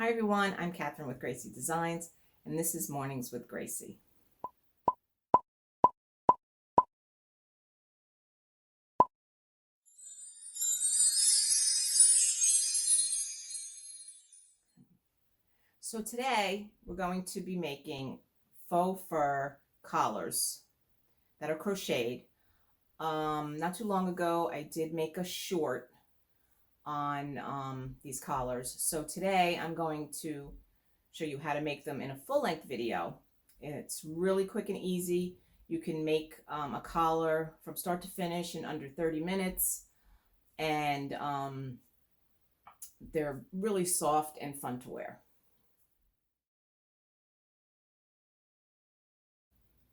Hi everyone, I'm Catherine with GraCee Designs, and this is Mornings with GraCee. So today we're going to be making faux fur collars that are crocheted. Not too long ago I did make a short on these collars. So today I'm going to show you how to make them in a full-length video. It's really quick and easy. You can make a collar from start to finish in under 30 minutes, and they're really soft and fun to wear.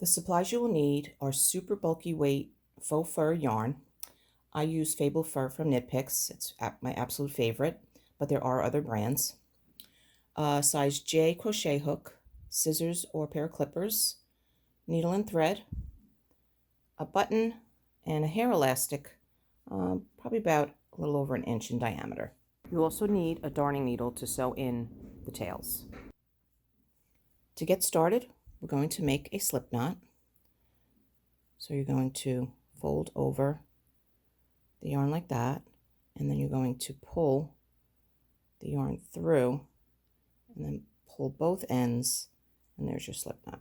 The supplies you will need are super bulky weight faux fur yarn. I use Fable Fur from Knit Picks. It's my absolute favorite, but there are other brands. Size J Crochet hook, scissors or pair of clippers, needle and thread, a button, and a hair elastic, probably about a little over 1 inch in diameter. You'll also need a darning needle to sew in the tails. To get started, we're going to make a slip knot. So you're going to fold over the yarn like that, and then you're going to pull the yarn through and then pull both ends, and there's your slip knot.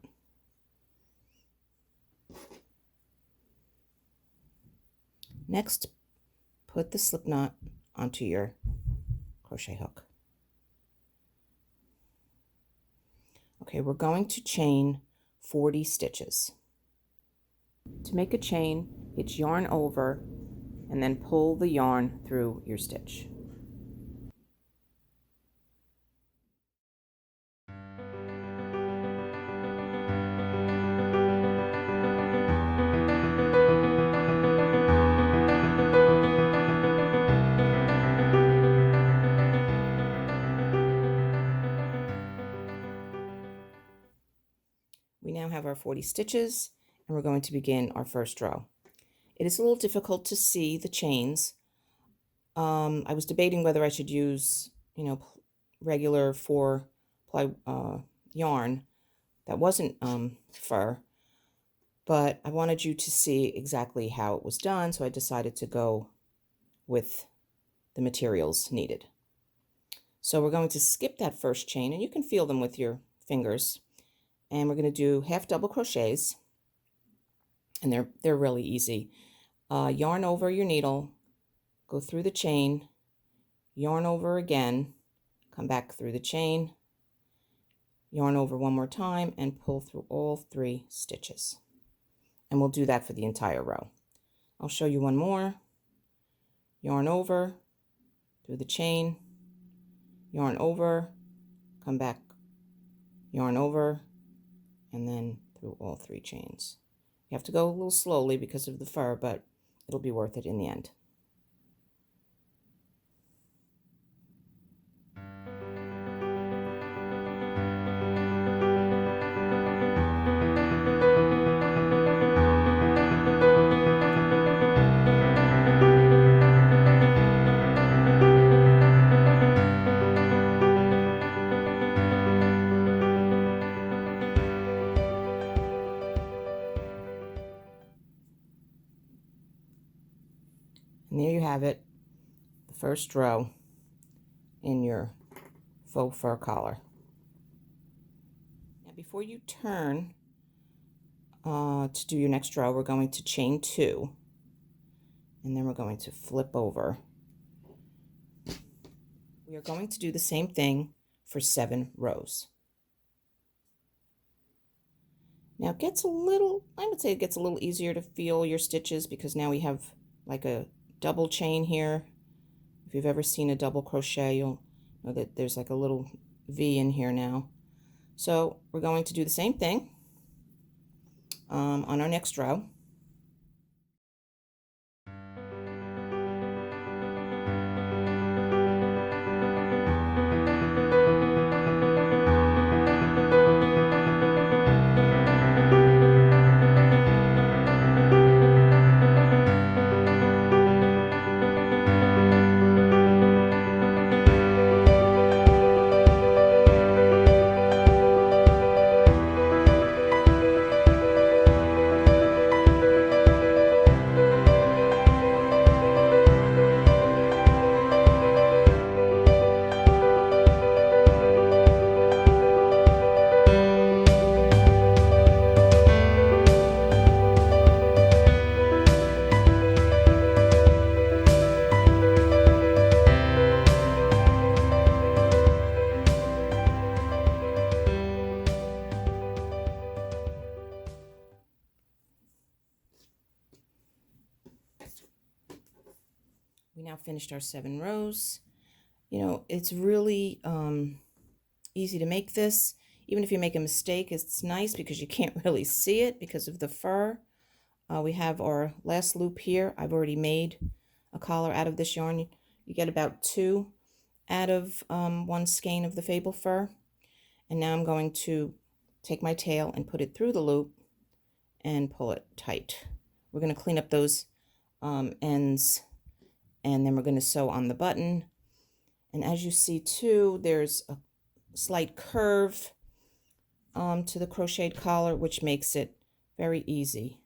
Next, put the slip knot onto your crochet hook. Okay, we're going to chain 40 stitches. To make a chain, it's yarn over and then pull the yarn through your stitch. We now have our 40 stitches, and we're going to begin our first row. It is a little difficult to see the chains. I was debating whether I should use, regular 4-ply yarn that wasn't fur, but I wanted you to see exactly how it was done, so I decided to go with the materials needed. So we're going to skip that first chain, and you can feel them with your fingers. And we're going to do half double crochets, and they're really easy. Yarn over your needle, go through the chain, yarn over again, come back through the chain, yarn over one more time, and pull through all 3 stitches. And we'll do that for the entire row. I'll show you one more. Yarn over, through the chain, yarn over, come back, yarn over, and then through all 3 chains. You have to go a little slowly because of the fur, but it'll be worth it in the end. And there you have it, the first row in your faux fur collar. Now before you turn to do your next row, we're going to chain 2, and then we're going to flip over. We are going to do the same thing for 7 rows. Now it gets a little, I would say it gets a little easier to feel your stitches because now we have like a double chain here. If you've ever seen a double crochet, you'll know that there's like a little V in here now. So we're going to do the same thing on our next row. now finished our 7 rows. You know, it's really easy to make this. Even if you make a mistake, it's nice because you can't really see it because of the fur. We have our last loop here. I've already made a collar out of this yarn. You get about 2 out of 1 skein of the Fable fur. And now I'm going to take my tail and put it through the loop and pull it tight. We're going to clean up those ends, and then we're going to sew on the button. And as you see too, there's a slight curve to the crocheted collar, which makes it very easy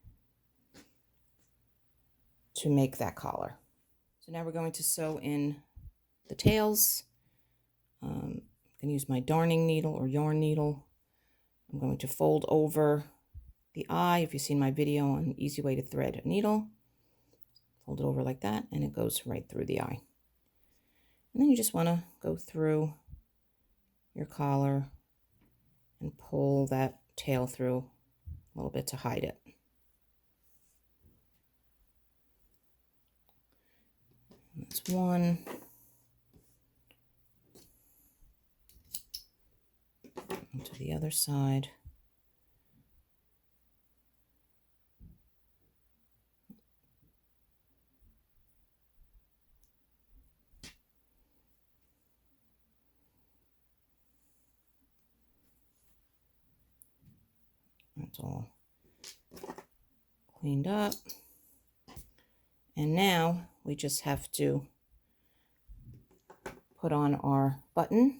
to make that collar. So now we're going to sew in the tails. I'm going to use my darning needle or yarn needle. I'm going to fold over the eye. If you've seen my video on an easy way to thread a needle, fold it over like that, and it goes right through the eye. And then you just want to go through your collar and pull that tail through a little bit to hide it. That's one. And to the other side. That's all cleaned up. And now we just have to put on our button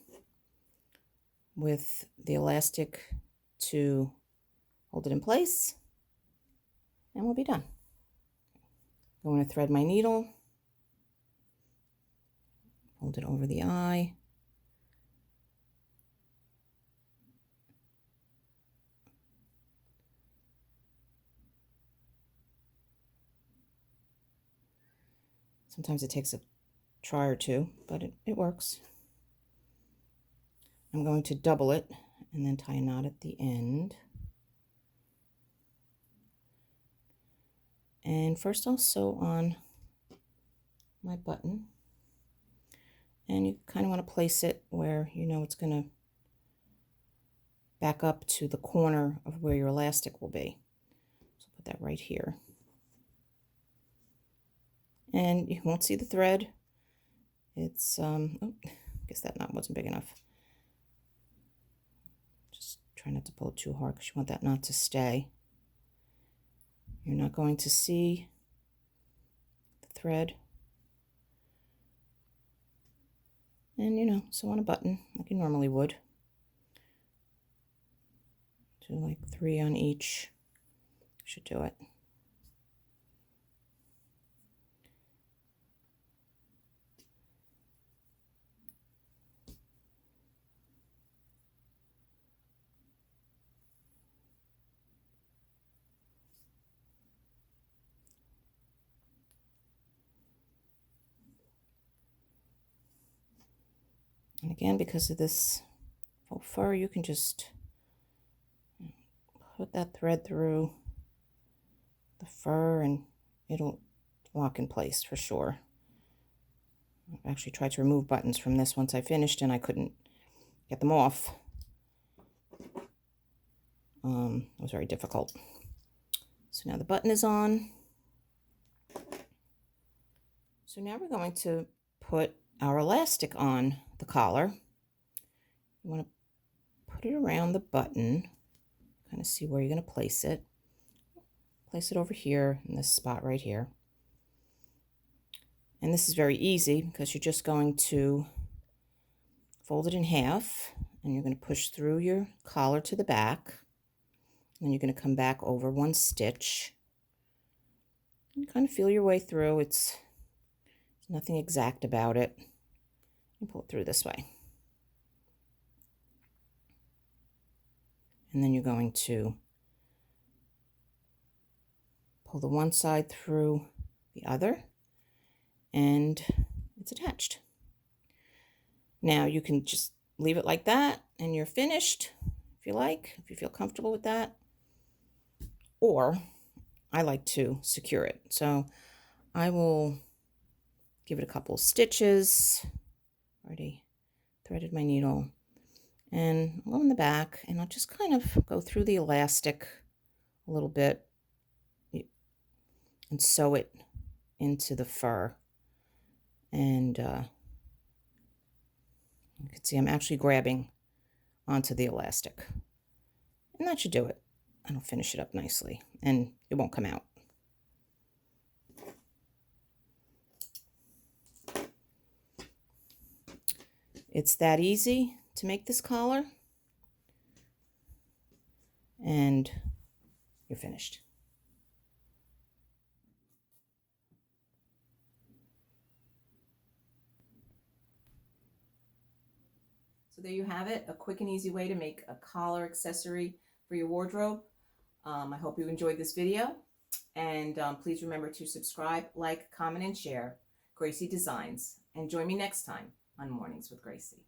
with the elastic to hold it in place, and we'll be done. I'm going to thread my needle, hold it over the eye, sometimes it takes a try or two, but it works. I'm going to double it and then tie a knot at the end. And first I'll sew on my button. And you kind of want to place it where you know it's going to back up to the corner of where your elastic will be. So put that right here. And you won't see the thread. It's, oh, I guess that knot wasn't big enough. Just try not to pull it too hard because you want that knot to stay. You're not going to see the thread. And, you know, sew on a button like you normally would. Do like 3 on each. Should do it. And again, because of this faux fur, you can just put that thread through the fur and it'll lock in place for sure. I actually tried to remove buttons from this once I finished and I couldn't get them off. It was very difficult. So now the button is on. So now we're going to put our elastic on the collar. You want to put it around the button, kind of see where you're going to place it. Place it over here in this spot right here. And this is very easy because you're just going to fold it in half and you're going to push through your collar to the back. And then you're going to come back over 1 stitch. And kind of feel your way through. There's nothing exact about it. And pull it through this way. And then you're going to pull the one side through the other, and it's attached. Now you can just leave it like that and you're finished if you like, if you feel comfortable with that. Or I like to secure it. So I will give it a couple stitches. Already threaded my needle, and along the back, and I'll just kind of go through the elastic a little bit and sew it into the fur. And you can see I'm actually grabbing onto the elastic, and that should do it. And I'll finish it up nicely, and it won't come out. It's that easy to make this collar, and you're finished. So there you have it, a quick and easy way to make a collar accessory for your wardrobe. I hope you enjoyed this video, and please remember to subscribe, like, comment, and share GraCee Designs, and join me next time on Mornings with GraCee.